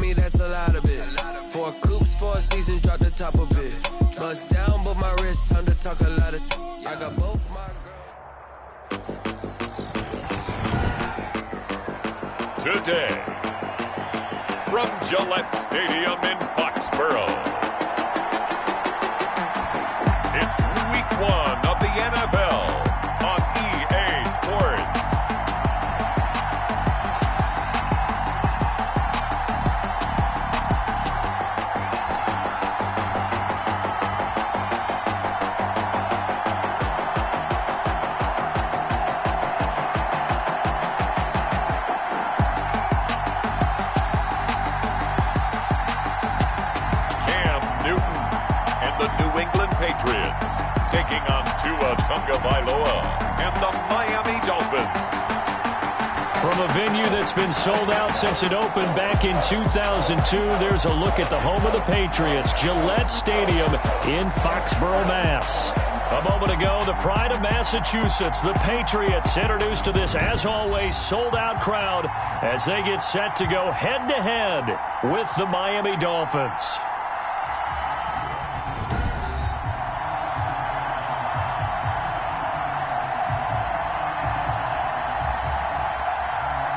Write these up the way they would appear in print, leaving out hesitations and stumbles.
me, that's a lot of it. 4 coops, 4 seasons, drop the top of it. Bust down, but my wrist, time to talk a lot of. I got both my girls. Today, from Gillette Stadium in Foxborough, it's Week 1 of the NFL on EA Sports. Patriots taking on Tua Tagovailoa and the Miami Dolphins. From a venue that's been sold out since it opened back in 2002, there's a look at the home of the Patriots, Gillette Stadium in Foxborough, Mass. A moment ago, the pride of Massachusetts, the Patriots, introduced to this, as always, sold-out crowd as they get set to go head-to-head with the Miami Dolphins.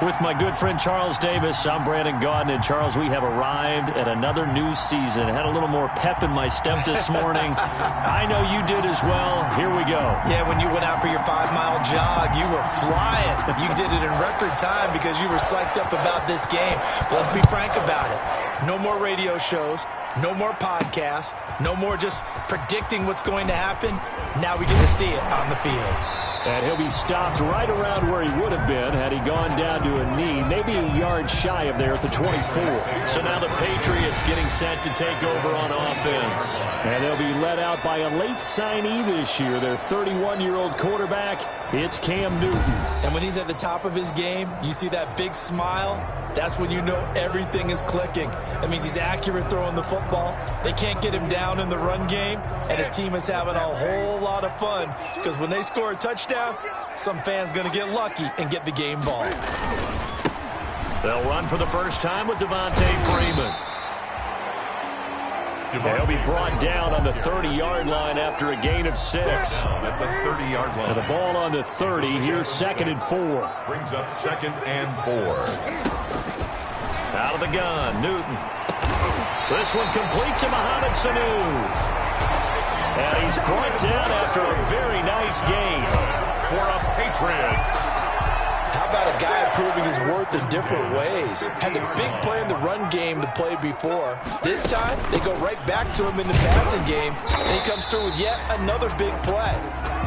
With my good friend Charles Davis, I'm Brandon Gaudin. And Charles, we have arrived at another new season. Had a little more pep in my step this morning. I know you did as well. Here we go. Yeah, when you went out for your 5-mile jog, you were flying. You did it in record time because you were psyched up about this game. But let's be frank about it. No more radio shows, no more podcasts, no more just predicting what's going to happen. Now we get to see it on the field. And he'll be stopped right around where he would have been had he gone down to a knee, maybe a yard shy of there at the 24. So now the Patriots getting set to take over on offense. And they'll be led out by a late signee this year, their 31-year-old quarterback. It's Cam Newton. And when he's at the top of his game, you see that big smile. That's when you know everything is clicking. That means he's accurate throwing the football. They can't get him down in the run game, and his team is having a whole lot of fun because when they score a touchdown, some fan's going to get lucky and get the game ball. They'll run for the first time with Devontae Freeman. He'll be brought down on the 30-yard line after a gain of 6. At the 30-yard line. And the ball on the 30. Here's 2nd and 4. Brings up 2nd and 4. Out of the gun, Newton. This one complete to Mohamed Sanu. And he's brought down after a very nice gain for a Patriots. How about a guy proving his worth in different ways? Had a big play in the run game to play before. This time, they go right back to him in the passing game, and he comes through with yet another big play.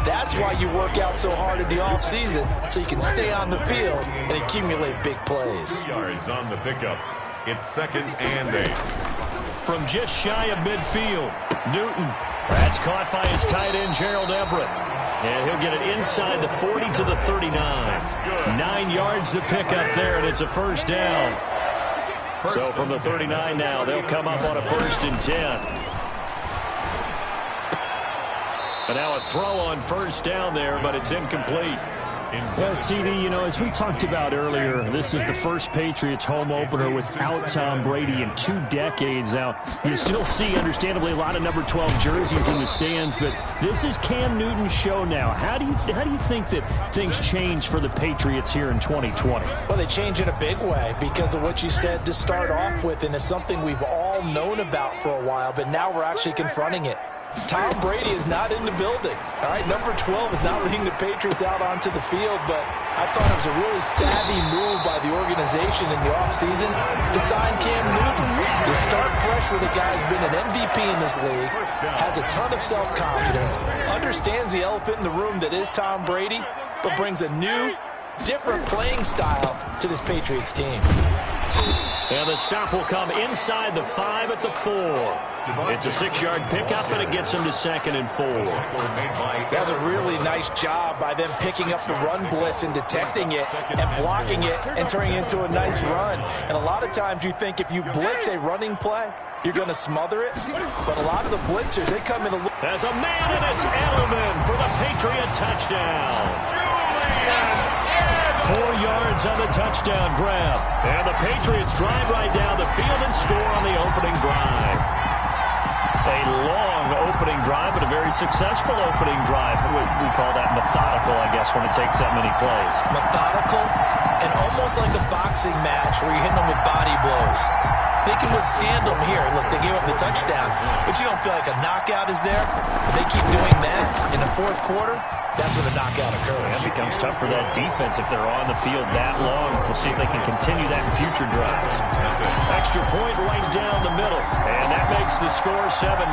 That's why you work out so hard in the offseason, so you can stay on the field and accumulate big plays. 2 yards on the pickup. It's 2nd and 8. From just shy of midfield, Newton. That's caught by his tight end, Gerald Everett. And he'll get it inside the 40 to the 39. 9 yards to pick up there, and it's a first down. So from the 39 now, they'll come up on a 1st and 10. And now a throw on 1st down there, but it's incomplete. Well, CD, you know, as we talked about earlier, this is the first Patriots home opener without Tom Brady in 2 decades now. You still see, understandably, a lot of number 12 jerseys in the stands, but this is Cam Newton's show now. How do you think that things change for the Patriots here in 2020? Well, they change in a big way because of what you said to start off with, and it's something we've all known about for a while, but now we're actually confronting it. Tom Brady is not in the building. All right, number 12 is not leading the Patriots out onto the field, but I thought it was a really savvy move by the organization in the offseason to sign Cam Newton. You start fresh with a guy who's been an MVP in this league, has a ton of self-confidence, understands the elephant in the room that is Tom Brady, but brings a new, different playing style to this Patriots team. And the stop will come inside the 5 at the 4. It's a 6-yard pickup, and it gets him to 2nd and 4. That's a really nice job by them picking up the run blitz and detecting it and blocking it and turning it into a nice run. And a lot of times you think if you blitz a running play, you're going to smother it. But a lot of the blitzers, they come in a little... As a man, and it's Edelman for the Patriot touchdown. 4 yards yards on the touchdown grab. And the Patriots drive right down the field and score on the opening drive. A long opening drive, but a very successful opening drive. We call that methodical, I guess, when it takes that many plays. Methodical and almost like a boxing match where you're hitting them with body blows. They can withstand them here. Look, they gave up the touchdown, but you don't feel like a knockout is there. They keep doing that in the fourth quarter. That's when the knockout occurs. Yeah, it becomes tough for that defense if they're on the field that long. We'll see if they can continue that in future drives. Extra point right down the middle, and that makes the score 7-0.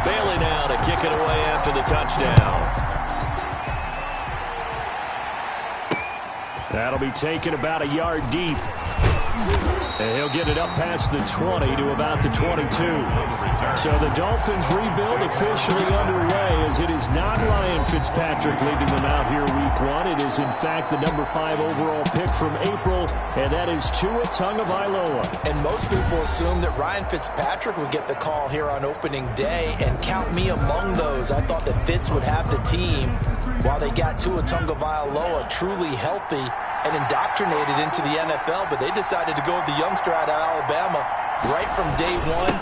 Bailey now to kick it away after the touchdown. That'll be taken about a yard deep. And he'll get it up past the 20 to about the 22. So the Dolphins rebuild officially underway, as it is not Ryan Fitzpatrick leading them out here week 1. It is, in fact, the number 5 overall pick from April, and that is Tua Tagovailoa. And most people assume that Ryan Fitzpatrick would get the call here on opening day, and count me among those. I thought that Fitz would have the team while they got Tua Tagovailoa truly healthy and indoctrinated into the NFL, but they decided to go with the youngster out of Alabama right from day one.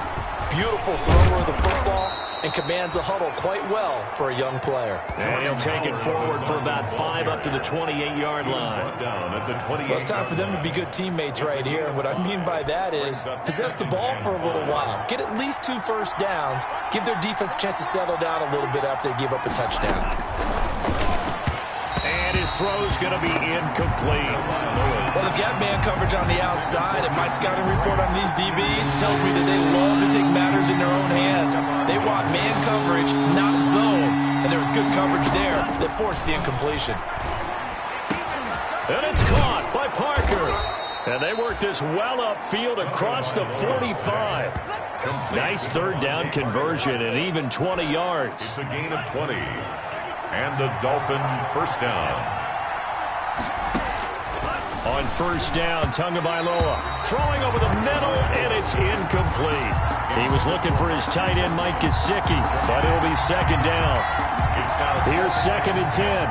Beautiful thrower of the football and commands a huddle quite well for a young player. And he'll take it forward for about 5 up to the 28-yard line. Well, it's time for them to be good teammates right here, and what I mean by that is possess the ball for a little while. Get at least 2 first downs. Give their defense a chance to settle down a little bit after they give up a touchdown. And his throw's going to be incomplete. Well, they've got man coverage on the outside, and my scouting report on these DBs tells me that they love to take matters in their own hands. They want man coverage, not zone. And there was good coverage there that forced the incompletion. And it's caught by Parker. And they work this well upfield across the 45. Nice third down conversion and even 20 yards. It's a gain of 20. And the Dolphin first down. On first down, Tagovailoa throwing over the middle, and it's incomplete. He was looking for his tight end, Mike Gesicki, but it'll be second down. Here's 2nd and 10.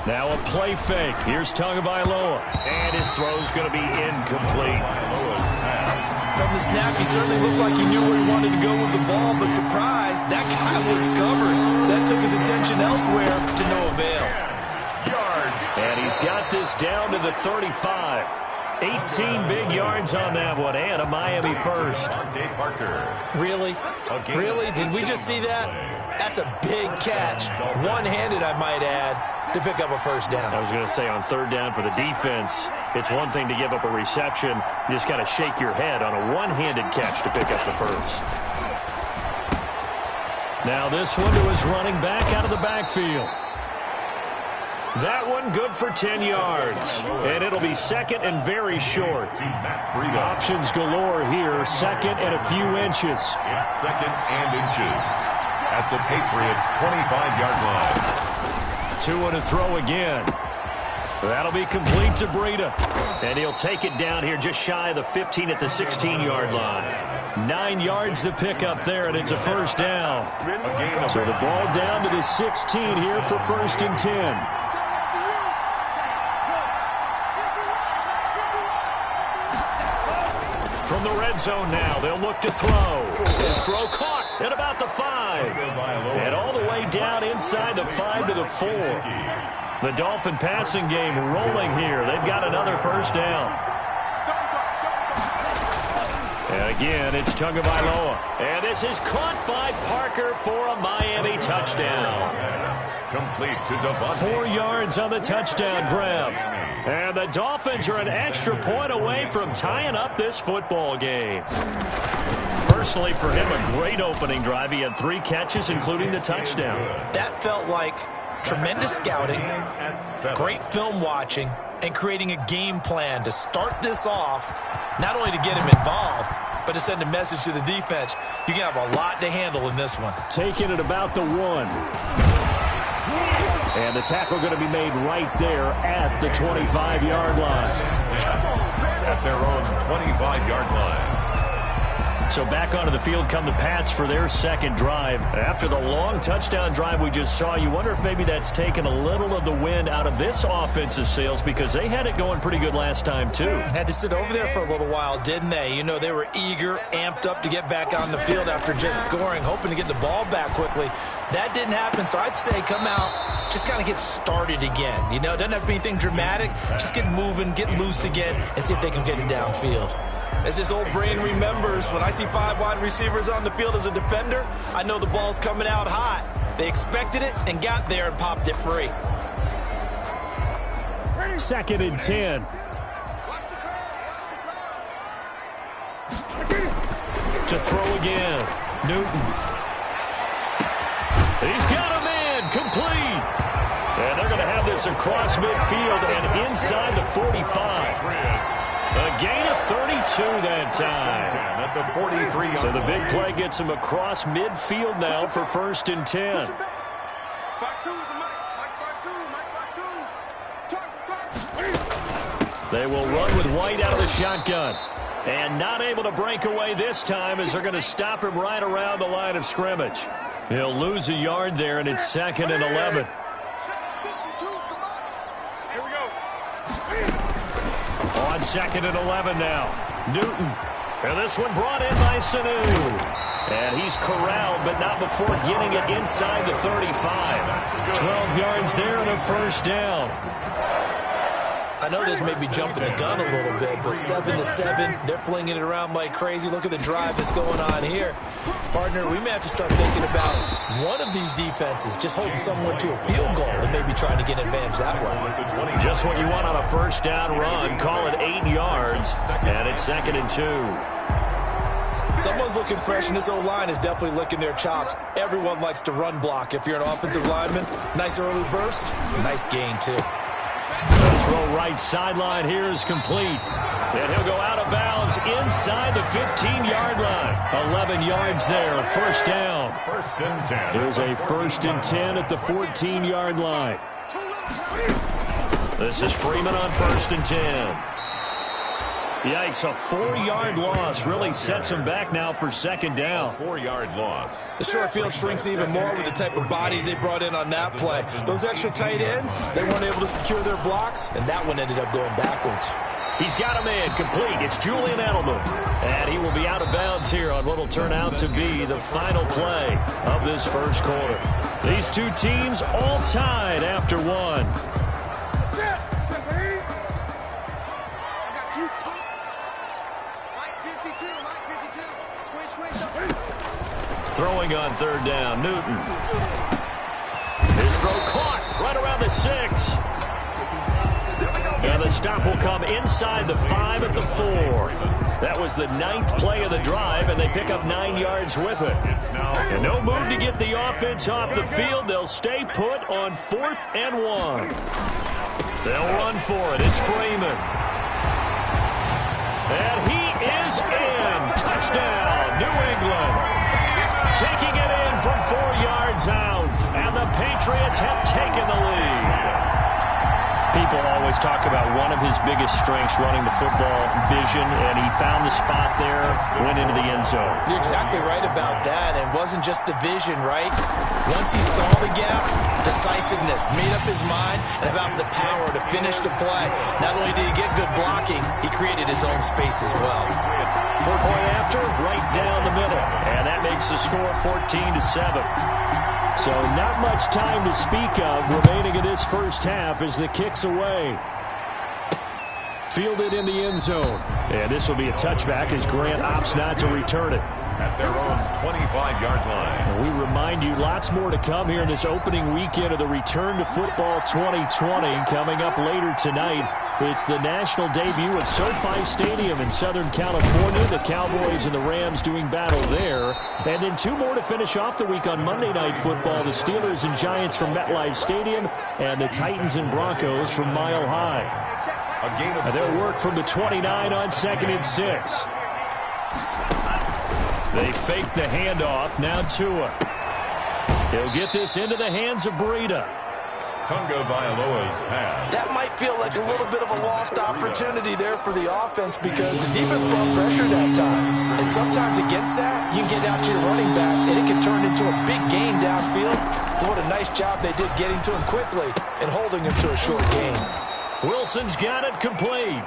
Now a play fake. Here's Tagovailoa, and his throw's going to be incomplete. From the snap, he certainly looked like he knew where he wanted to go with the ball, but surprise, that guy was covered. So that took his attention elsewhere to no avail. And he's got this down to the 35. 18 big yards on that one, and a Miami first. Really? Really? Did we just see that? That's a big catch. One-handed, I might add, to pick up a first down. I was going to say, on third down for the defense, it's one thing to give up a reception. You just got to shake your head on a one-handed catch to pick up the first. Now this one to his running back out of the backfield. That one good for 10 yards. And it'll be second and very short. Options galore here. Second and a few inches. It's second and inches at the Patriots' 25-yard line. 2 to throw again. That'll be complete to Breida. And he'll take it down here just shy of the 15 at the 16-yard line. 9 yards to pick up there, and it's a first down. So the ball down to the 16 here for 1st and 10. From the red zone now, they'll look to throw. His throw caught at about the 5. And all the way down inside the 5 to the 4. The Dolphin passing game rolling here. They've got another first down. And again, it's Tagovailoa. And this is caught by Parker for a Miami touchdown. Complete to Devontae. 4 yards on the touchdown grab. And the Dolphins are an extra point away from tying up this football game. Personally, for him, a great opening drive. He had 3 catches, including the touchdown. That felt like tremendous scouting, great film watching, and creating a game plan to start this off, not only to get him involved, but to send a message to the defense. You can have a lot to handle in this one. Taking it about the 1. And the tackle going to be made right there at the 25-yard line. At their own 25-yard line. So back onto the field come the Pats for their second drive. After the long touchdown drive we just saw, you wonder if maybe that's taken a little of the wind out of this offensive sails because they had it going pretty good last time too. Had to sit over there for a little while, didn't they? You know, they were eager, amped up to get back on the field after just scoring, hoping to get the ball back quickly. That didn't happen, so I'd say come out, just kind of get started again. You know, it doesn't have to be anything dramatic. Just get moving, get loose again, and see if they can get it downfield. As this old brain remembers, when I see 5 wide receivers on the field as a defender, I know the ball's coming out hot. They expected it and got there and popped it free. 2nd and 10. To throw again. Newton. He's got a man. Complete. And they're going to have this across midfield and inside the 45. A gain of 32 that time. At the 43. So the big play gets him across midfield now for 1st and 10. They will run with White out of the shotgun. And not able to break away this time as they're going to stop him right around the line of scrimmage. He'll lose a yard there, and it's 2nd and 11. On 2nd and 11 now. Newton. And this one brought in by Sanu. And he's corralled, but not before getting it inside the 35. 12 yards there and a 1st down. I know this may be jumping the gun a little bit, but 7-7, they're flinging it around like crazy. Look at the drive that's going on here. Partner, we may have to start thinking about one of these defenses just holding someone to a field goal and maybe trying to get an advantage that way. Just what you want on a 1st down run. Call it 8 yards, and it's 2nd and 2. Someone's looking fresh, and this O-line is definitely licking their chops. Everyone likes to run block. If you're an offensive lineman, nice early burst, nice gain too. The throw right sideline here is complete. And he'll go out of bounds inside the 15-yard line. 11 yards there, 1st down. 1st and 10. Here's a 1st and 10 at the 14-yard line. This is Freeman on 1st and 10. Yikes, a 4-yard loss really sets him back now for 2nd down. 4-yard loss. The short field shrinks even more with the type of bodies they brought in on that play. Those extra tight ends, they weren't able to secure their blocks, and that one ended up going backwards. He's got a man complete. It's Julian Edelman. And he will be out of bounds here on what will turn out to be the final play of this 1st quarter. These two teams all tied after one. Throwing on 3rd down, Newton. His throw caught right around the 6. And the stop will come inside the 5 at the 4. That was the 9th play of the drive, and they pick up 9 yards with it. And no move to get the offense off the field. They'll stay put on 4th and 1. They'll run for it. It's Freeman. And he is in. Touchdown, New England. Taking it in from 4 yards out, and the Patriots have taken the lead. People always talk about one of his biggest strengths, running the football, vision, and he found the spot there, went into the end zone. You're exactly right about that. It wasn't just the vision, right? Once he saw the gap, decisiveness, made up his mind, and about the power to finish the play. Not only did he get good blocking, he created his own space as well. 4-point after, right down the middle, and that makes the score 14-7. So not much time to speak of remaining in this 1st half as the kick's away. Fielded in the end zone. And this will be a touchback as Grant opts not to return it. At their own 25-yard line. And we remind you lots more to come here in this opening weekend of the Return to Football 2020. Coming up later tonight, it's the national debut of SoFi Stadium in Southern California. The Cowboys and the Rams doing battle there. And then 2 more to finish off the week on Monday Night Football. The Steelers and Giants from MetLife Stadium and the Titans and Broncos from Mile High. And they'll work from the 29 on 2nd and 6. They fake the handoff. Now Tua. He'll get this into the hands of Breida. Tagovailoa's pass. That might feel like a little bit of a lost opportunity there for the offense because the defense brought pressure that time. And sometimes against that, you can get out to your running back, and it can turn into a big gain downfield. What a nice job they did getting to him quickly and holding him to a short gain. Wilson's got it complete.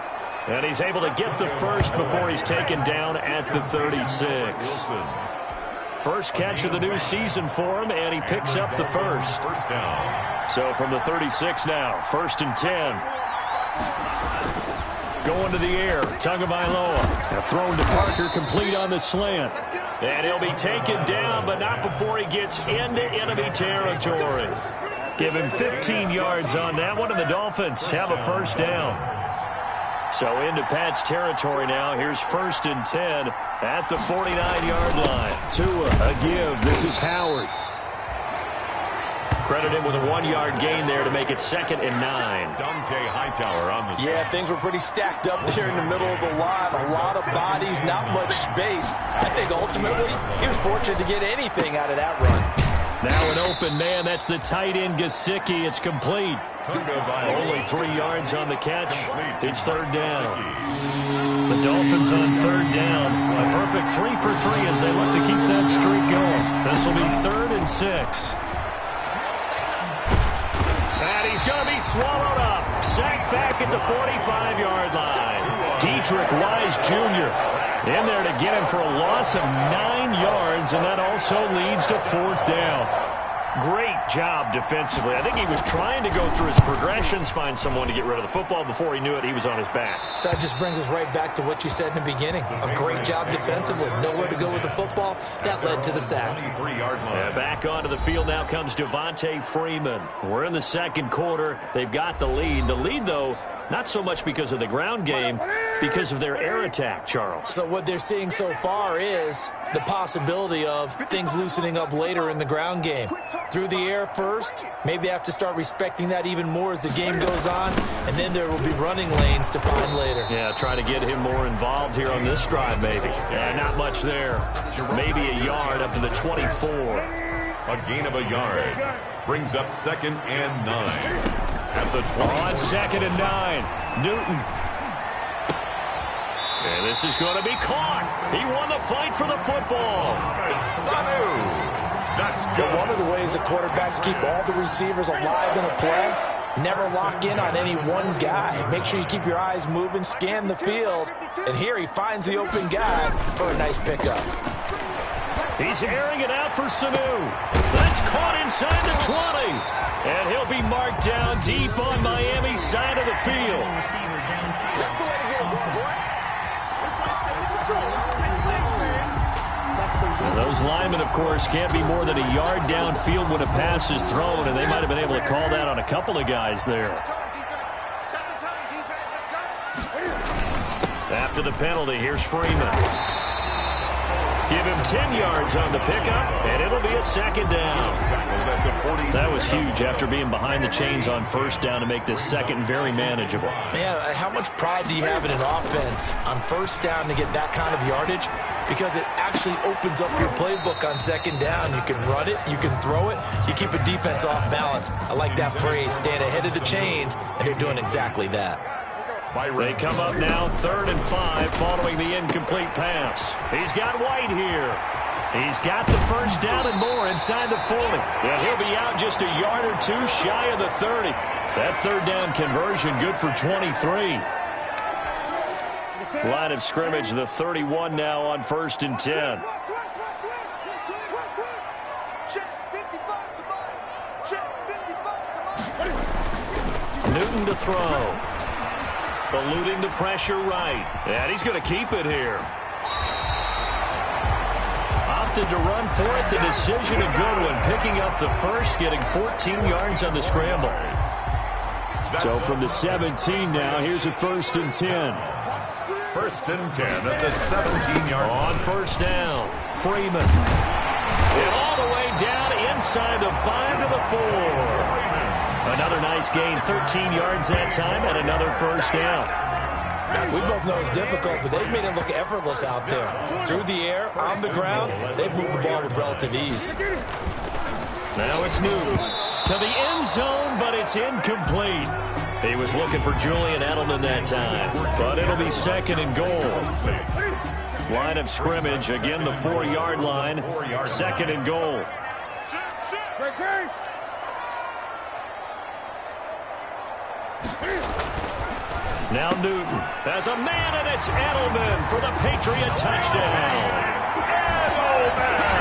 And he's able to get the first before he's taken down at the 36. First catch of the new season for him, and he picks up the first. First down. So from the 36 now, 1st and 10. Going to the air, Tagovailoa. Thrown to Parker, complete on the slant. And he'll be taken down, but not before he gets into enemy territory. Give him 15 yards on that one, and the Dolphins have a first down. So into Pat's territory now. Here's 1st and 10 at the 49-yard line. Tua, a give. This is Howard. Credit him with a 1-yard gain there to make it 2nd and 9. Dante Hightower on the Yeah, things were pretty stacked up there in the middle of the line. A lot of bodies, not much space. I think ultimately he was fortunate to get anything out of that run. Now an open man. That's the tight end, Gesicki. It's complete. Only 3 yards on the catch. It's 3rd down. The Dolphins on 3rd down. A perfect 3 for 3 as they look to keep that streak going. This will be 3rd and 6. And he's going to be swallowed up. Sacked back at the 45-yard line. Dietrich Wise Jr. in there to get him for a loss of 9 yards, and that also leads to 4th down. Great job defensively. I think he was trying to go through his progressions, find someone to get rid of the football. Before he knew it, he was on his back. So that just brings us right back to what you said in the beginning. A great job defensively. Nowhere to go with the football. That led to the sack. Back onto the field now comes Devontae Freeman. We're in the 2nd quarter. They've got the lead. The lead, though, not so much because of the ground game, because of their air attack, Charles. So what they're seeing so far is the possibility of things loosening up later in the ground game. Through the air first, maybe they have to start respecting that even more as the game goes on, and then there will be running lanes to find later. Yeah, try to get him more involved here on this drive, maybe. Yeah, not much there. Maybe a yard up to the 24. A gain of a yard. Brings up 2nd and 9. At the 20. On 2nd and 9. Newton. And this is going to be caught. He won the fight for the football. That's good. One of the ways the quarterbacks keep all the receivers alive in a play, never lock in on any one guy. Make sure you keep your eyes moving, scan the field. And here he finds the open guy for a nice pickup. He's airing it out for Sanu. That's caught inside the 20. And he'll be marked down deep on Miami's side of the field. And those linemen, of course, can't be more than a yard downfield when a pass is thrown, and they might have been able to call that on a couple of guys there. After the penalty, here's Freeman. Give him 10 yards on the pickup, and it'll be a 2nd down. That was huge after being behind the chains on 1st down to make this 2nd very manageable. Man, how much pride do you have in an offense on 1st down to get that kind of yardage? Because it actually opens up your playbook on 2nd down. You can run it, you can throw it, you keep a defense off balance. I like that phrase, staying ahead of the chains, and they're doing exactly that. They come up now 3rd and 5 following the incomplete pass. He's got White here. He's got the 1st down and more inside the 40. And he'll be out just a yard or 2 shy of the 30. That 3rd down conversion good for 23. Line of scrimmage, the 31 now on 1st and 10. Newton to throw. Eluding the pressure right. And he's going to keep it here. Opted to run for it. The decision a good one. Picking up the first, getting 14 yards on the scramble. So from the 17 now, here's a 1st and 10. 1st and 10 at the 17-yard line. On 1st down, Freeman. And all the way down inside the 5 to the 4. Another nice gain, 13 yards that time, and another 1st down. We both know it's difficult, but they've made it look effortless out there. Through the air, on the ground, they've moved the ball with relative ease. Now it's Newton. To the end zone, but it's incomplete. He was looking for Julian Edelman that time, but it'll be second and goal. Line of scrimmage, again the 4-yard line, second and goal. Now Newton has a man, and it's Edelman for the Patriot touchdown.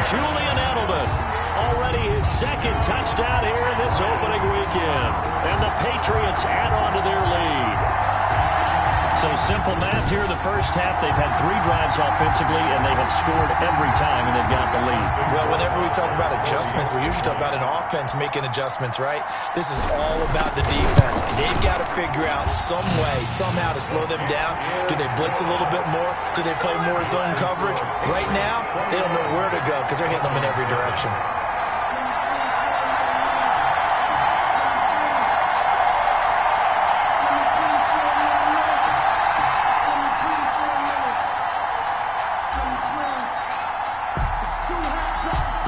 Julian Edelman, already his second touchdown here in this opening weekend. And the Patriots add on to their lead. So simple math here in the first half. They've had 3 drives offensively, and they have scored every time, and they've got the lead. Well, whenever we talk about adjustments, we usually talk about an offense making adjustments, right? This is all about the defense. They've got to figure out some way, somehow to slow them down. Do they blitz a little bit more? Do they play more zone coverage? Right now, they don't know where to go because they're hitting them in every direction.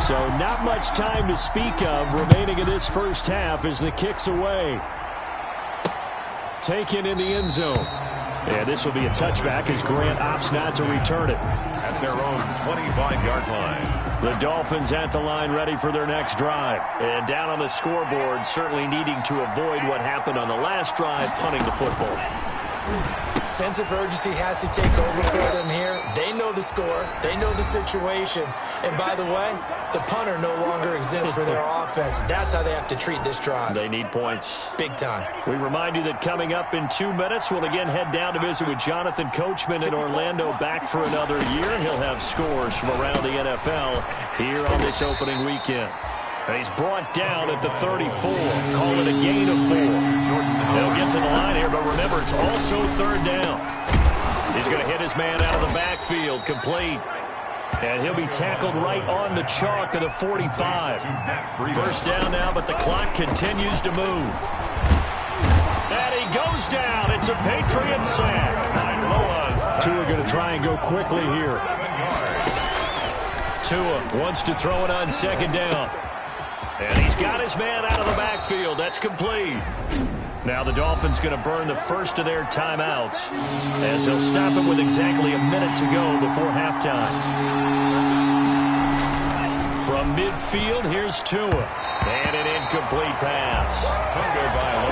So not much time to speak of remaining in this first half as the kick's away. Taken in the end zone. And this will be a touchback as Grant opts not to return it. At their own 25-yard line. The Dolphins at the line ready for their next drive. And down on the scoreboard, certainly needing to avoid what happened on the last drive, punting the football. Sense of urgency has to take over for them here. They know the score. They know the situation. And by the way, the punter no longer exists for their offense. That's how they have to treat this drive. They need points. Big time. We remind you that coming up in 2 minutes, we'll again head down to visit with Jonathan Coachman in Orlando, back for another year. He'll have scores from around the NFL here on this opening weekend. And he's brought down at the 34. Call it a gain of 4. They'll get to the line here, but remember, it's also 3rd down. He's going to hit his man out of the backfield, complete. And he'll be tackled right on the chalk of the 45. First down now, but the clock continues to move. And he goes down. It's a Patriot sack. Tua going to try and go quickly here. Tua wants to throw it on 2nd down. And he's got his man out of the backfield. That's complete. Now the Dolphins going to burn the first of their timeouts as he'll stop it with exactly a minute to go before halftime. From midfield, here's Tua. And an incomplete pass.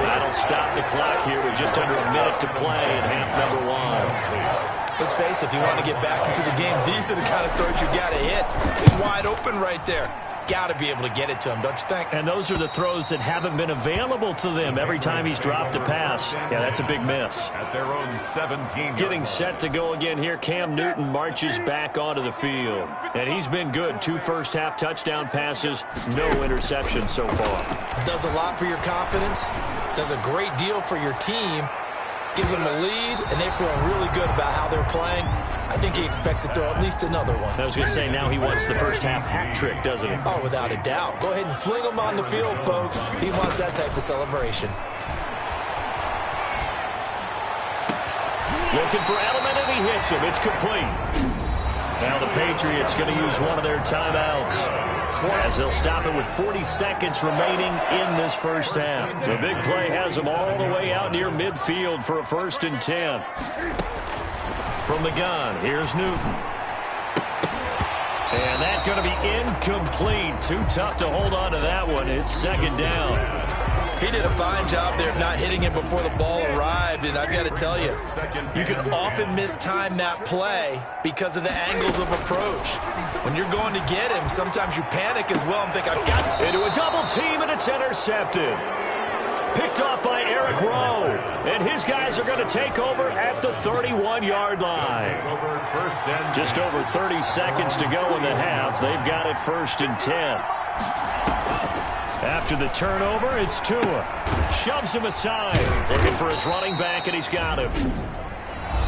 That'll stop the clock here with just under a minute to play in half number 1. Let's face it, if you want to get back into the game, these are the kind of throws you got to hit. It's wide open right there. Got to be able to get it to him, don't you think? And those are the throws that haven't been available to them every time he's dropped a pass. Yeah, that's a big miss. At their own 17. Getting set to go again here, Cam Newton marches back onto the field. And he's been good. 2 first-half touchdown passes, no interceptions so far. Does a lot for your confidence. Does a great deal for your team. Gives them a lead, and they're feeling really good about how they're playing. I think he expects to throw at least another one. I was going to say, now he wants the first-half hat trick, doesn't he? Oh, without a doubt. Go ahead and fling him on the field, folks. He wants that type of celebration. Looking for Edelman, and he hits him. It's complete. Now the Patriots going to use one of their timeouts as they'll stop it with 40 seconds remaining in this first half. The big play has them all the way out near midfield for a 1st and 10. From the gun, here's Newton. And that's going to be incomplete. Too tough to hold on to that one. It's 2nd down. He did a fine job there of not hitting him before the ball arrived, and I've got to tell you, you can often mistime that play because of the angles of approach. When you're going to get him, sometimes you panic as well and think, I've got into a double team, and it's intercepted. Picked off by Eric Rowe, and his guys are going to take over at the 31-yard line. Just over 30 seconds to go in the half. They've got it 1st and 10. After the turnover, it's Tua. Shoves him aside. Looking for his running back, and he's got him.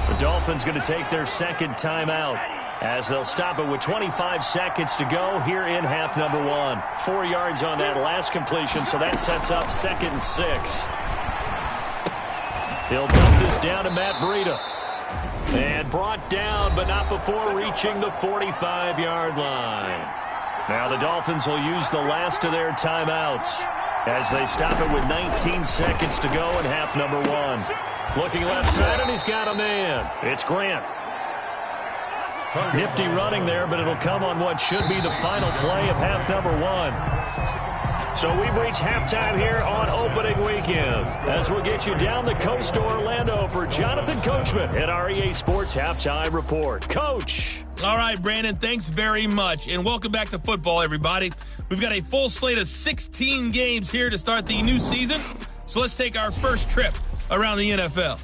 The Dolphins going to take their 2nd timeout as they'll stop it with 25 seconds to go here in half number 1. 4 yards on that last completion, so that sets up 2nd and 6. He'll dump this down to Matt Breida. And brought down, but not before reaching the 45-yard line. Now the Dolphins will use the last of their timeouts as they stop it with 19 seconds to go in half number one. Looking left side, and he's got a man. It's Grant. Nifty running there, but it'll come on what should be the final play of half number one. So we've reached halftime here on opening weekend, as we'll get you down the coast to Orlando for Jonathan Coachman at our EA Sports Halftime Report. Coach. All right, Brandon, thanks very much, and welcome back to football, everybody. We've got a full slate of 16 games here to start the new season, so let's take our first trip around the NFL.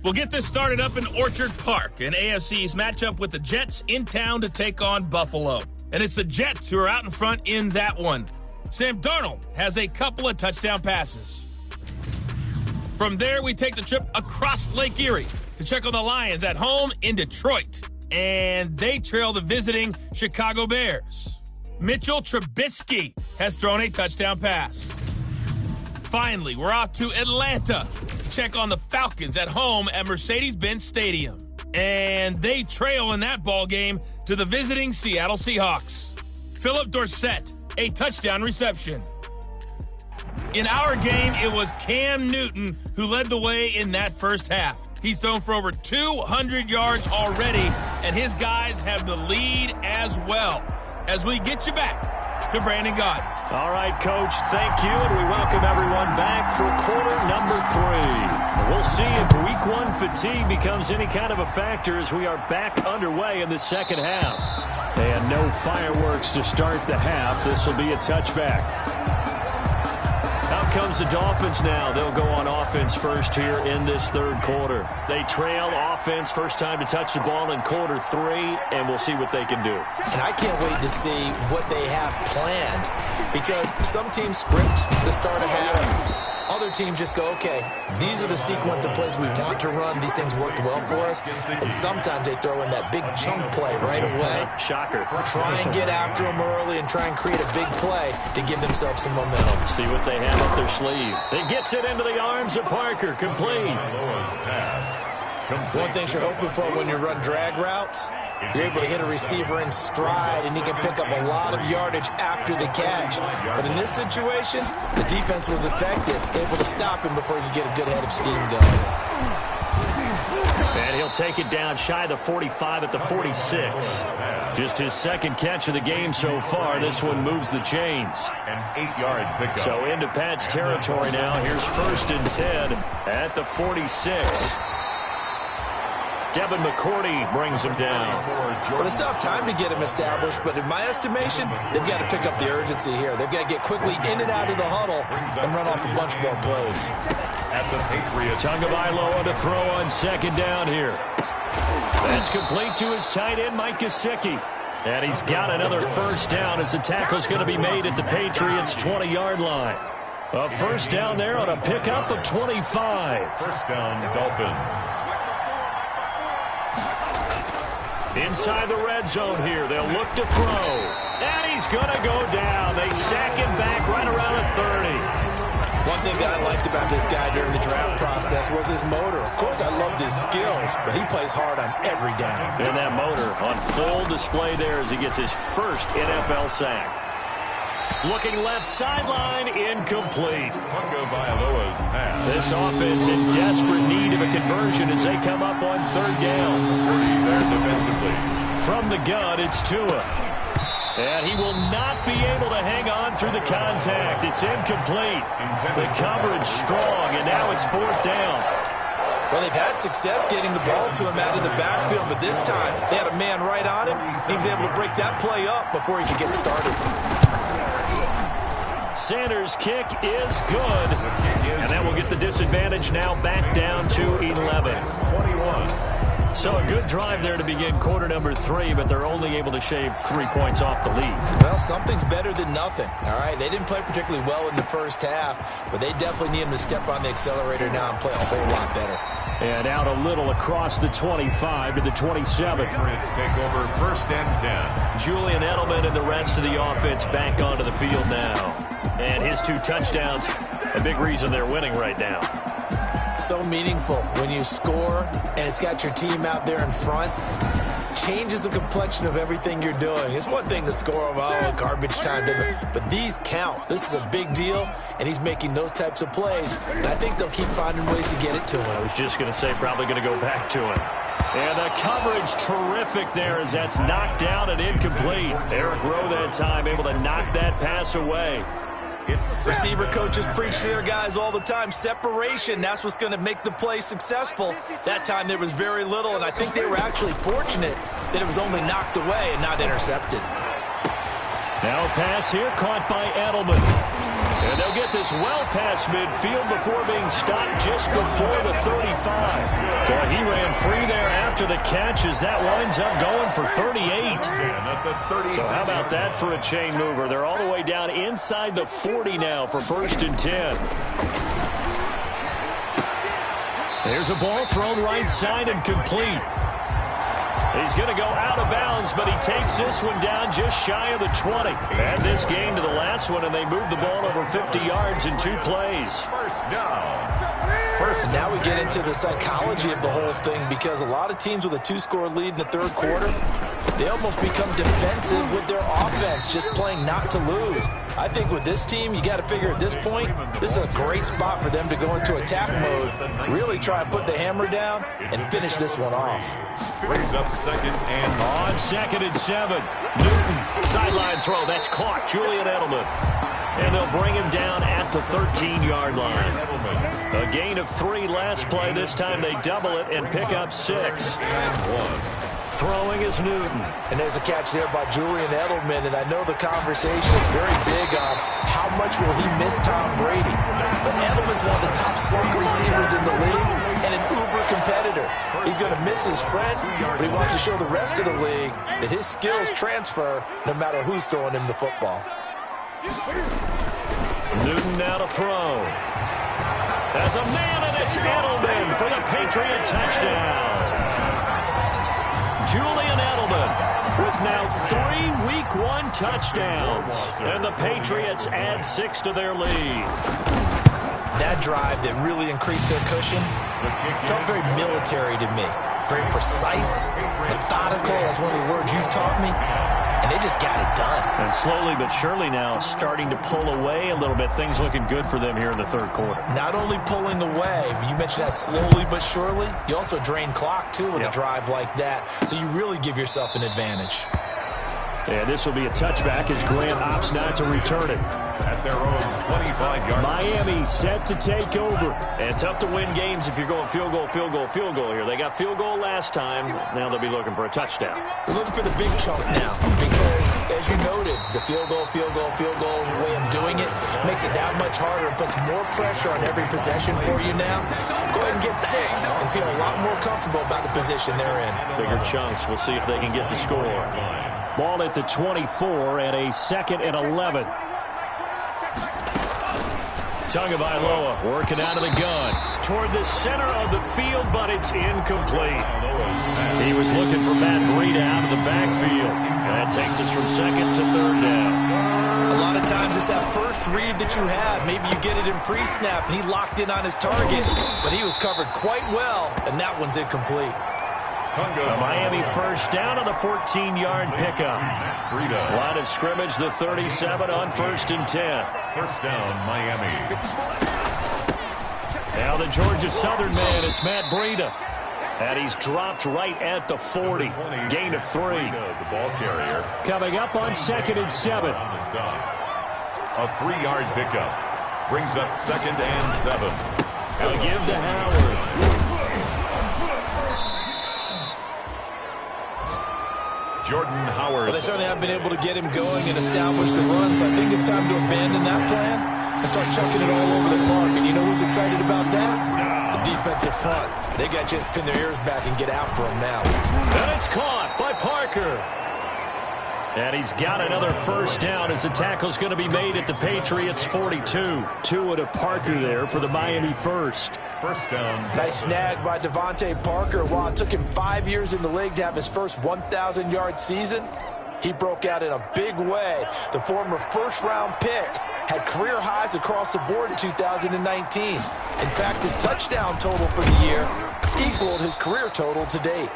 We'll get this started up in Orchard Park, an AFC's matchup with the Jets in town to take on Buffalo. And it's the Jets who are out in front in that one. Sam Darnold has a couple of touchdown passes. From there, we take the trip across Lake Erie to check on the Lions at home in Detroit. And they trail the visiting Chicago Bears. Mitchell Trubisky has thrown a touchdown pass. Finally, we're off to Atlanta to check on the Falcons at home at Mercedes-Benz Stadium. And they trail in that ball game to the visiting Seattle Seahawks. Philip Dorsett, a touchdown reception. In our game, it was Cam Newton who led the way in that first half. He's thrown for over 200 yards already, and his guys have the lead as well. As we get you back to Brandon Gaudin. All right, Coach, thank you, and we welcome everyone back for quarter number 3. And we'll see if week 1 fatigue becomes any kind of a factor as we are back underway in the second half. And no fireworks to start the half. This will be a touchback. Out comes the Dolphins now. They'll go on offense first here in this third quarter. They trail offense, first time to touch the ball in quarter 3, and we'll see what they can do. And I can't wait to see what they have planned, because some teams script to start a half. Other teams just go, okay, these are the sequence of plays we want to run. These things worked well for us. And sometimes they throw in that big chunk play right away. Shocker. Try and get after them early and try and create a big play to give themselves some momentum. See what they have up their sleeve. It gets it into the arms of Parker. Complete. One thing you're hoping for when you run drag routes, you're able to hit a receiver in stride, and he can pick up a lot of yardage after the catch. But in this situation, the defense was effective, able to stop him before he could get a good head of steam going. And he'll take it down shy of the 45 at the 46. Just his second catch of the game so far. This one moves the chains. An 8-yard pickup. So into Pat's territory now. Here's 1st and 10 at the 46. Devin McCourty brings him down. Well, it's tough time to get him established, but in my estimation, they've got to pick up the urgency here. They've got to get quickly in and out of the huddle and run off a bunch more plays. At the Patriots. Tagovailoa to throw on 2nd down here. That's complete to his tight end, Mike Gesicki. And he's got another 1st down as the tackle's going to be made at the Patriots' 20-yard line. A 1st down there on a pickup of 25. 1st down, Dolphins. Inside the red zone here, they'll look to throw. And he's going to go down. They sack him back right around the 30. One thing that I liked about this guy during the draft process was his motor. Of course, I loved his skills, but he plays hard on every down. And that motor on full display there as he gets his first NFL sack. Looking left sideline, incomplete. Tagovailoa's pass. This offense in desperate need of a conversion as they come up on 3rd down. There defensively. From the gun, it's Tua. And he will not be able to hang on through the contact. It's incomplete. The coverage strong, and now it's 4th down. Well, they've had success getting the ball to him out of the backfield, but this time they had a man right on him. He was able to break that play up before he could get started. Sanders' kick is good. And that will get the disadvantage now back down to 11. 21. So a good drive there to begin quarter number 3, but they're only able to shave 3 points off the lead. Well, something's better than nothing. All right, they didn't play particularly well in the first half, but they definitely need him to step on the accelerator now and play a whole lot better. And out a little across the 25 to the 27. Patriots take over 1st and 10. Julian Edelman and the rest of the offense back onto the field now. And his 2 touchdowns, a big reason they're winning right now. So meaningful when you score and it's got your team out there in front. changes the complexion of everything you're doing. It's one thing to score on garbage time, but these count. This is a big deal, and he's making those types of plays. And I think they'll keep finding ways to get it to him. I was just going to say probably going to go back to him. And the coverage terrific there as that's knocked down and incomplete. Eric Rowe that time able to knock that pass away. Receiver coaches preach to their guys all the time. Separation, that's what's going to make the play successful. That time there was very little, and I think they were actually fortunate that it was only knocked away and not intercepted. Now a pass here caught by Edelman. And they'll get this well past midfield before being stopped just before the 35. Boy, he ran free there after the catch as that winds up going for 38. So how about that for a chain mover? They're all the way down inside the 40 now for 1st and 10. There's a ball thrown right side and complete. He's going to go out of bounds, but he takes this one down just shy of the 20. Add this game to the last one, and they move the ball over 50 yards in 2 plays. And now we get into the psychology of the whole thing, because a lot of teams with a 2-score lead in the 3rd quarter, they almost become defensive with their offense, just playing not to lose. I think with this team, you got to figure at this point, this is a great spot for them to go into attack mode, really try and put the hammer down and finish this one off. Brings up 2nd and on 2nd and 7. Newton, sideline throw. That's caught. Julian Edelman. And they'll bring him down at the 13-yard line. A gain of 3 last play. This time they double it and pick up 6. Throwing is Newton. And there's a catch there by Julian Edelman, and I know the conversation is very big on how much will he miss Tom Brady. But Edelman's one of the top slot receivers in the league and an uber competitor. He's going to miss his friend, but he wants to show the rest of the league that his skills transfer no matter who's throwing him the football. Newton now to throw. There's a man, and it's Edelman for the Patriot touchdown. Julian Edelman with now 3 Week 1 touchdowns. And the Patriots add 6 to their lead. That drive that really increased their cushion felt very military to me. Very precise, methodical. That's one of the words you've taught me. And they just got it done. And slowly but surely now starting to pull away a little bit. Things looking good for them here in the 3rd quarter. Not only pulling away, but you mentioned that slowly but surely. You also drain clock, too, with a drive like that. So you really give yourself an advantage. And this will be a touchback as Grant opts not to return it. At their own 25-yard. Miami set to take over. And tough to win games if you're going field goal, field goal, field goal here. They got field goal last time. Now they'll be looking for a touchdown. They're looking for the big chunk now because, as you noted, the field goal way of doing it makes it that much harder and puts more pressure on every possession for you now. Go ahead and get 6 and feel a lot more comfortable about the position they're in. Bigger chunks. We'll see if they can get the score. Ball at the 24 and a 2nd and 11. Tagovailoa working out of the gun toward the center of the field, but it's incomplete. He was looking for Matt Breida out of the backfield. And that takes us from 2nd to 3rd down. A lot of times it's that first read that you have. Maybe you get it in pre-snap, and he locked in on his target, but he was covered quite well, and that one's incomplete. A Miami first down on the 14-yard pickup. Line of scrimmage, the 37 on 1st and 10. First down, Miami. Now the Georgia Southern man, it's Matt Breida. And he's dropped right at the 40. Gain of 3. The ball carrier. Coming up on 2nd and 7. On the stop. A 3-yard pickup. Brings up 2nd and 7. They'll give to Howard. Jordan Howard. Well, they certainly have been able to get him going and establish the run, so I think it's time to abandon that plan and start chucking it all over the park. And you know who's excited about that? The defensive front. They got to just pin their ears back and get after him now. And it's caught by Parker. And he's got another first down as the tackle's going to be made at the Patriots 42. Tua to Parker there for the Miami first. First down. Nice snag by Devontae Parker. While it took him 5 years in the league to have his first 1,000-yard season, he broke out in a big way. The former first-round pick had career highs across the board in 2019. In fact, his touchdown total for the year equaled his career total to date.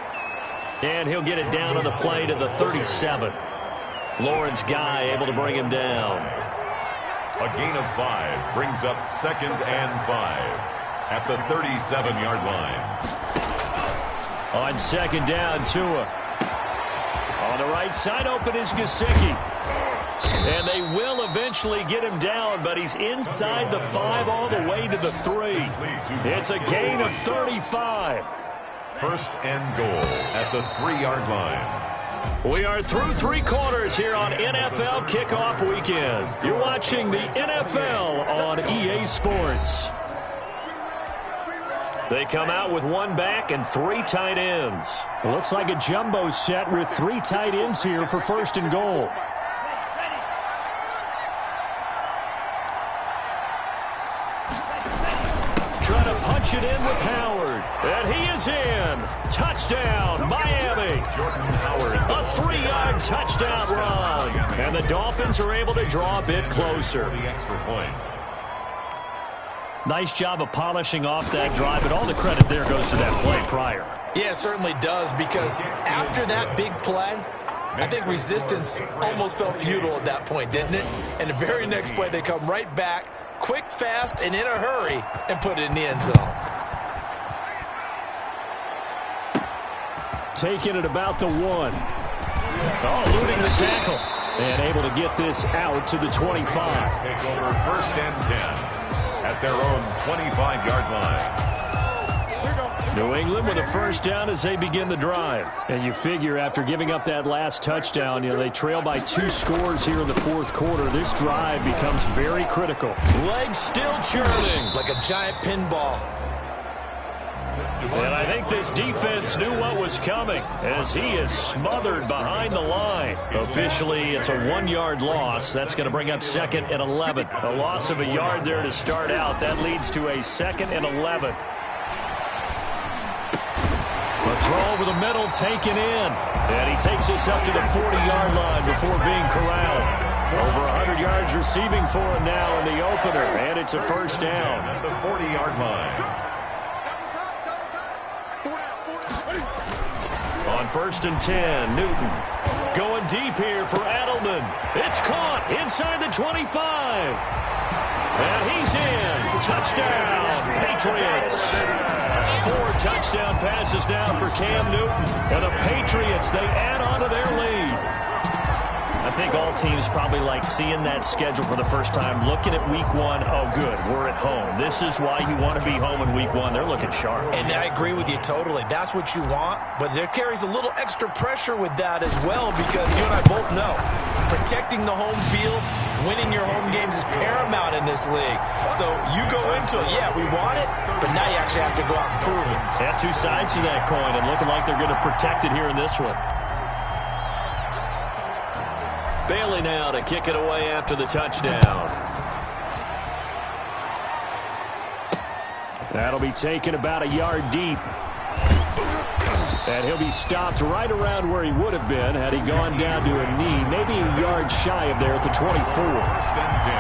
And he'll get it down on the play to the 37. Lawrence Guy able to bring him down. A gain of 5 brings up 2nd and 5 at the 37-yard line. On 2nd down, Tua. On the right side, open is Gesicki. And they will eventually get him down, but he's inside the 5 all the way to the 3. It's a gain of 35. 1st and goal at the 3-yard line. We are through 3 quarters here on NFL Kickoff Weekend. You're watching the NFL on EA Sports. They come out with 1 back and 3 tight ends. It looks like a jumbo set with 3 tight ends here for 1st and goal. Trying to punch it in with Howard. And he is in. Touchdown, Miami. Jordan Howard. A 3-yard touchdown run. And the Dolphins are able to draw a bit closer. The extra point. Nice job of polishing off that drive, but all the credit there goes to that play prior. Yeah, it certainly does, because after that big play, I think resistance almost felt futile at that point, didn't it? And the very next play, they come right back, quick, fast, and in a hurry, and put it in the end zone. Taking it about the 1. Oh, eluding the tackle. And able to get this out to the 25. Take over 1st and 10 at their own 25-yard line. New England with a 1st down as they begin the drive. And you figure after giving up that last touchdown, they trail by 2 scores here in the 4th quarter. This drive becomes very critical. Legs still churning. Like a giant pinball. And I think this defense knew what was coming as he is smothered behind the line. Officially, it's a 1-yard loss. That's going to bring up 2nd and 11. A loss of a yard there to start out. That leads to a 2nd and 11. A throw over the middle taken in. And he takes us up to the 40-yard line before being corralled. Over 100 yards receiving for him now in the opener. And it's a 1st down. At the 40-yard line. On 1st and 10, Newton going deep here for Edelman. It's caught inside the 25. And he's in. Touchdown, Patriots. 4 touchdown passes now for Cam Newton. And the Patriots, they add on to their lead. I think all teams probably like seeing that schedule for the first time, looking at week 1. Oh, good, we're at home. This is why you want to be home in week 1. They're looking sharp. And I agree with you totally. That's what you want, but there carries a little extra pressure with that as well, because you and I both know protecting the home field, winning your home games is paramount in this league. So you go into it, yeah, we want it, but now you actually have to go out and prove it. Yeah, 2 sides to that coin, and looking like they're going to protect it here in this one. Bailey now to kick it away after the touchdown. That'll be taken about a yard deep. And he'll be stopped right around where he would have been had he gone down to a knee, maybe a yard shy of there at the 24. 1st and 10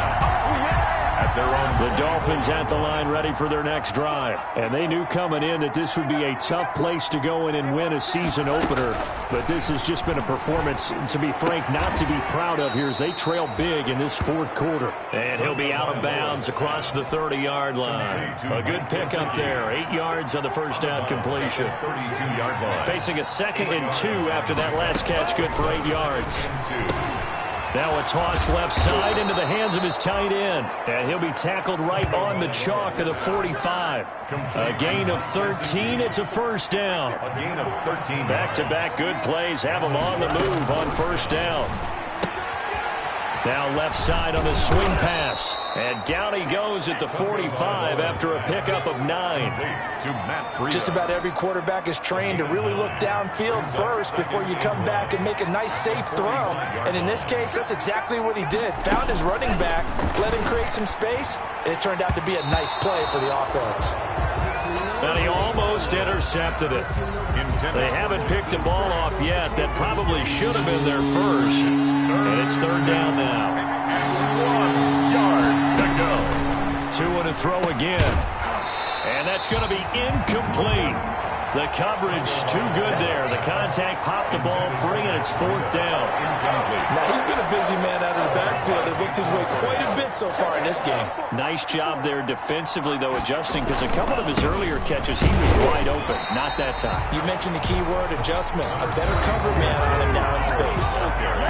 at their own. The Dolphins at the line ready for their next drive. And they knew coming in that this would be a tough place to go in and win a season opener. But this has just been a performance, to be frank, not to be proud of here as they trail big in this 4th quarter. And he'll be out of bounds across the 30-yard line. A good pickup there. 8 yards on the 1st down completion. 32-yard line. Facing a 2nd and 2 after that last catch, good for 8 yards. Now a toss left side into the hands of his tight end. And he'll be tackled right on the chalk of the 45. A gain of 13. It's a 1st down. A gain of 13. Back-to-back good plays have him on the move on 1st down. Now left side on the swing pass. And down he goes at the 45 after a pickup of 9. Just about every quarterback is trained to really look downfield first before you come back and make a nice, safe throw. And in this case, that's exactly what he did. Found his running back, let him create some space, and it turned out to be a nice play for the offense. And he almost intercepted it. They haven't picked a ball off yet. That probably should have been their first. And it's 3rd down now. 1 yard to go. 2 to throw again. And that's going to be incomplete. The coverage too good there. The contact popped the ball free, and it's 4th down. Now, he's been a busy man out of the backfield. It looked his way quite a bit so far in this game. Nice job there defensively, though, adjusting, because a couple of his earlier catches, he was wide open. Not that time. You mentioned the key word, adjustment. A better cover man on him now in space.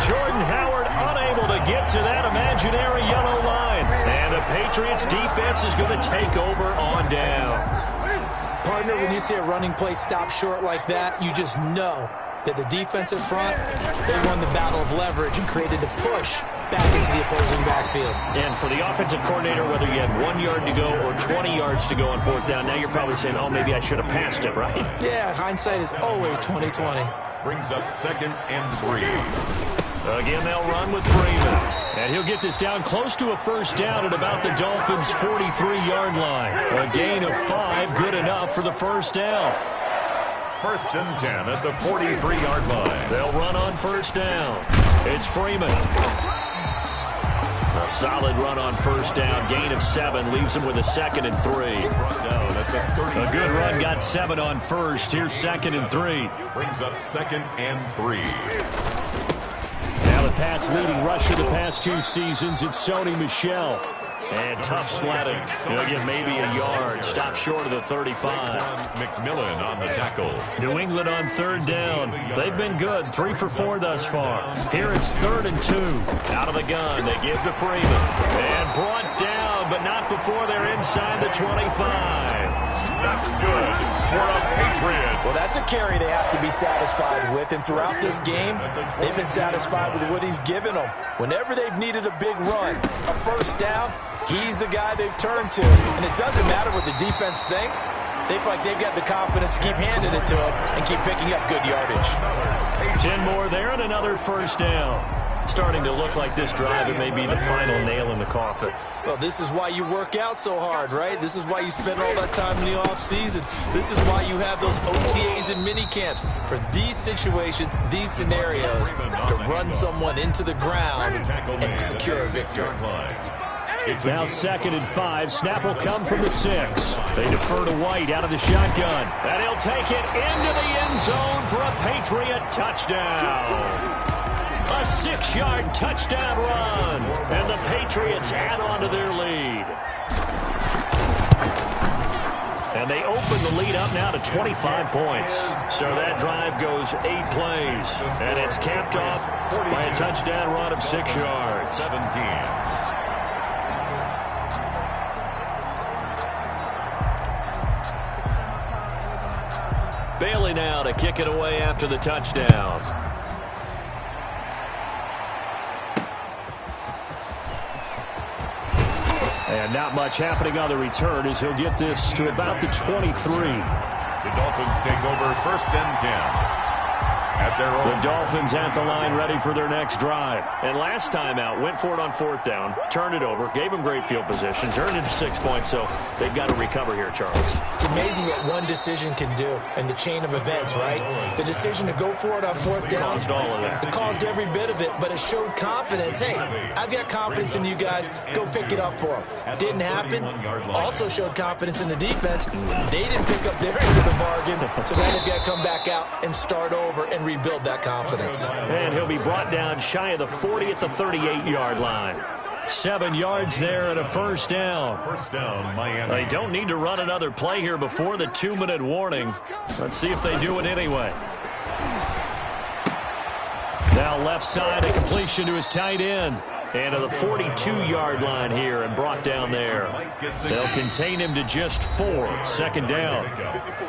Jordan Howard unable to get to that imaginary yellow line. And the Patriots defense is going to take over on downs. Partner, when you see a running play stop short like that, you just know that the defensive front, they won the battle of leverage and created the push back into the opposing backfield. And for the offensive coordinator, whether you had 1 yard to go or 20 yards to go on 4th down, now you're probably saying, oh, maybe I should have passed it, right? Yeah, hindsight is always 20/20. Brings up 2nd and 3. Again, they'll run with Freeman. And he'll get this down close to a 1st down at about the Dolphins' 43-yard line. A gain of 5, good enough for the 1st down. 1st and 10 at the 43-yard line. They'll run on 1st down. It's Freeman. A solid run on 1st down. Gain of 7 leaves him with a 2nd and 3. A good run got 7 on 1st. Here's 2nd and 3. Brings up 2nd and 3. Now the Pats' leading rusher the past 2 seasons, it's Sony Michel. And tough sledding. He'll get maybe a yard. Stop short of the 35. McMillan on the tackle. New England on 3rd down. They've been good. 3 for 4 thus far. Here it's 3rd and 2. Out of the gun. They give to Freeman. And brought down, but not before they're inside the 25. That's good for a Patriot. Well, that's a carry they have to be satisfied with. And throughout this game, they've been satisfied with what he's given them. Whenever they've needed a big run, a 1st down, he's the guy they've turned to. And it doesn't matter what the defense thinks. They feel like they've got the confidence to keep handing it to him and keep picking up good yardage. 10 more there and another 1st down. Starting to look like this drive, it may be the final nail in the coffin. Well, this is why you work out so hard, right? This is why you spend all that time in the offseason. This is why you have those OTAs and mini camps. For these situations, these scenarios, to run someone into the ground and secure a victory. Now 2nd and 5. Snap will come from the 6. They defer to White out of the shotgun. And he'll take it into the end zone for a Patriot touchdown. A 6-yard touchdown run. And the Patriots add on to their lead. And they open the lead up now to 25 points. So that drive goes 8 plays. And it's capped off by a touchdown run of 6 yards. 17. Bailey now to kick it away after the touchdown. And not much happening on the return as he'll get this to about the 23. The Dolphins take over 1st and 10. At their own. The Dolphins at the line ready for their next drive. And last time out, went for it on 4th down, turned it over, gave them great field position, turned it to 6 points, so they've got to recover here, Charles. It's amazing what one decision can do in the chain of events, right? The decision to go for it on 4th down. Caused all of that. It caused every bit of it, but it showed confidence. Hey, I've got confidence in you guys. Go pick it up for them. Didn't happen. Also showed confidence in the defense. They didn't pick up their end of the bargain, so now they've got to come back out and start over and rebuild that confidence. And he'll be brought down shy of the 40 at the 38-yard line. 7 yards there and a 1st down. 1st down, Miami. They don't need to run another play here before the 2-minute warning. Let's see if they do it anyway. Now left side, a completion to his tight end. And to the 42-yard line here and brought down there. They'll contain him to just 4. 2nd down.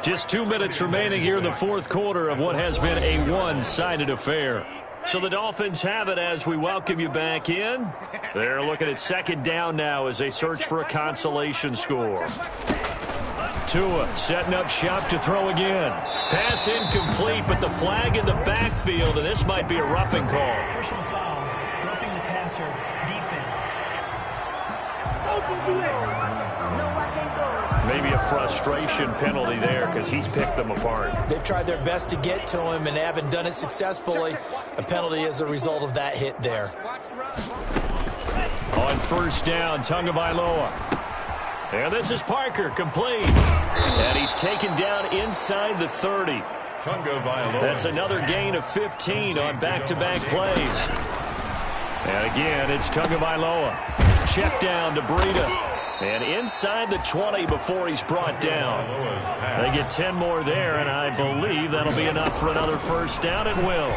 Just 2 minutes remaining here in the 4th quarter of what has been a one-sided affair. So the Dolphins have it as we welcome you back in. They're looking at 2nd down now as they search for a consolation score. Tua setting up shop to throw again. Pass incomplete, but the flag in the backfield, and this might be a roughing call. Personal foul. Roughing the passer. Defense. Maybe a frustration penalty there because he's picked them apart. They've tried their best to get to him and haven't done it successfully. A penalty as a result of that hit there. On 1st down, Tagovailoa. And this is Parker, complete. And he's taken down inside the 30. That's another gain of 15 on back-to-back plays. And again, it's Tagovailoa. Check down to Breida. And inside the 20 before he's brought down. They get 10 more there, and I believe that'll be enough for another first down. It will.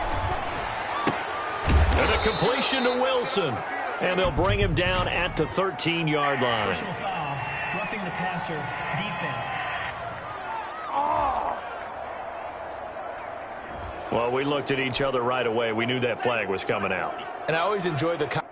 And a completion to Wilson. And they'll bring him down at the 13-yard line. Personal foul, roughing the passer, defense. Well, we looked at each other right away. We knew that flag was coming out. And I always enjoy the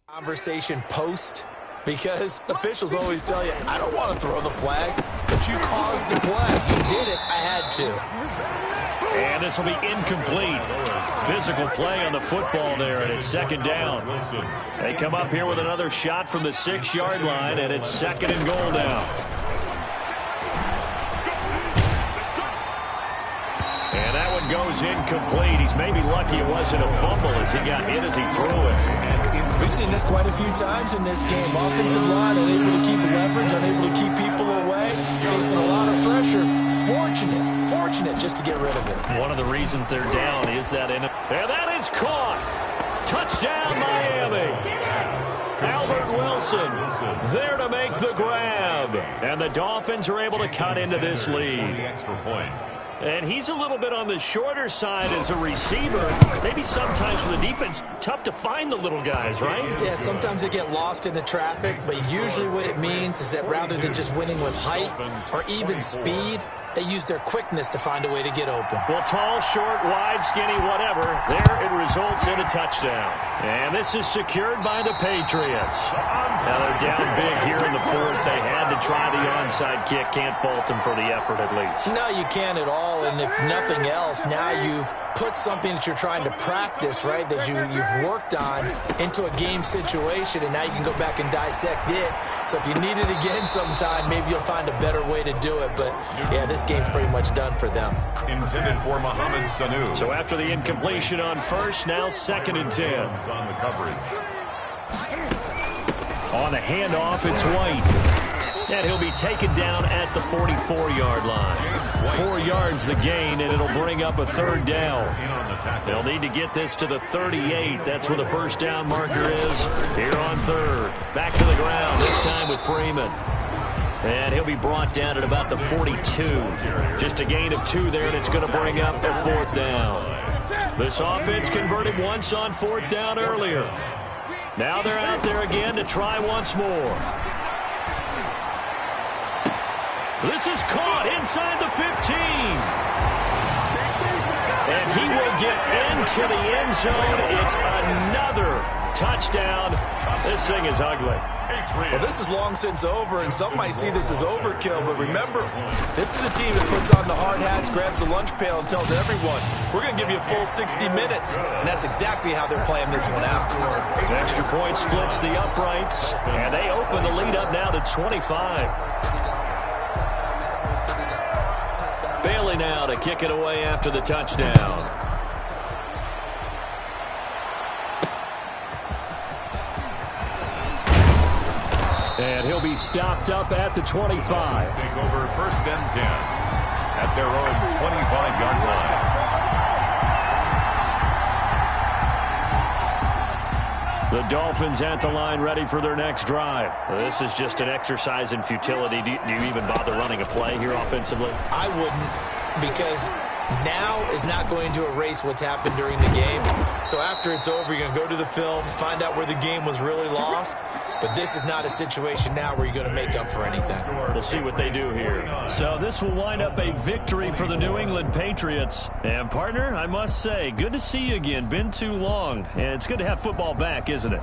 conversation post, because officials always tell you, I don't want to throw the flag, but you caused the play. You did it. I had to. And this will be incomplete. Physical play on the football there, and it's second down. They come up here with another shot from the 6-yard line, and it's second and goal now. And that one goes incomplete. He's maybe lucky it wasn't a fumble as he got hit as he threw it. We've seen this quite a few times in this game. Offensive line unable to keep leverage, unable to keep people away, facing a lot of pressure. Fortunate just to get rid of it. One of the reasons they're down is that and that is caught. Touchdown, Miami. Albert Wilson there to make the grab. And the Dolphins are able to cut into this lead. And he's a little bit on the shorter side as a receiver. Maybe sometimes for the defense, tough to find the little guys, right? Yeah, sometimes they get lost in the traffic, but usually what it means is that rather than just winning with height or even speed, they use their quickness to find a way to get open. Well, tall, short, wide, skinny, whatever, there it results in a touchdown. And this is secured by the Patriots. Now they're down big here in the fourth. They had to try the onside kick. Can't fault them for the effort at least. No, you can't at all. And if nothing else, now you've put something that you're trying to practice, right, that you've worked on into a game situation, and now you can go back and dissect it. So if you need it again sometime, maybe you'll find a better way to do it. But, yeah, this game's pretty much done for them. Intended for Mohamed Sanu. So after the incompletion on first, now second and 10. On the coverage. On the handoff, it's White. And he'll be taken down at the 44-yard line. 4 yards the gain, and it'll bring up a third down. They'll need to get this to the 38. That's where the first down marker is here on third. Back to the ground, this time with Freeman. And he'll be brought down at about the 42. Just a gain of 2 there, and it's going to bring up a fourth down. This offense converted once on fourth down earlier. Now they're out there again to try once more. This is caught inside the 15. And he will get into the end zone. It's another touchdown. This thing is ugly. Well, this is long since over, and some might see this as overkill, but remember, this is a team that puts on the hard hats, grabs the lunch pail, and tells everyone, we're going to give you a full 60 minutes, and that's exactly how they're playing this one out. The extra point splits the uprights, and they open the lead up now to 25. Bailey now to kick it away after the touchdown. And he'll be stopped up at the 25. Take over first and 10 at their own 25-yard line. The Dolphins at the line ready for their next drive. This is just an exercise in futility. Do you even bother running a play here offensively? I wouldn't, because now is not going to erase what's happened during the game. So after it's over, you're going to go to the film, find out where the game was really lost. But this is not a situation now where you're going to make up for anything. We'll see what they do here. So this will wind up a victory for the New England Patriots. And, partner, I must say, good to see you again. Been too long. And it's good to have football back, isn't it?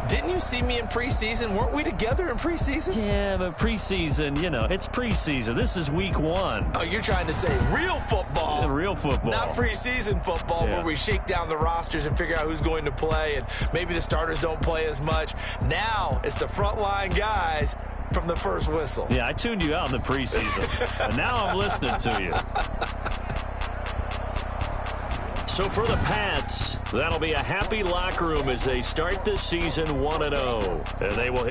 Didn't you see me in preseason? Weren't we together in preseason? Yeah, but preseason, it's preseason. This is week 1. Oh, you're trying to say real football. Yeah, real football. Not preseason football where we shake down the rosters and figure out who's going to play, and maybe the starters don't play as much. Now it's the frontline guys from the first whistle. Yeah, I tuned you out in the preseason, and now I'm listening to you. So for the Pats, that'll be a happy locker room as they start this season 1-0. And they will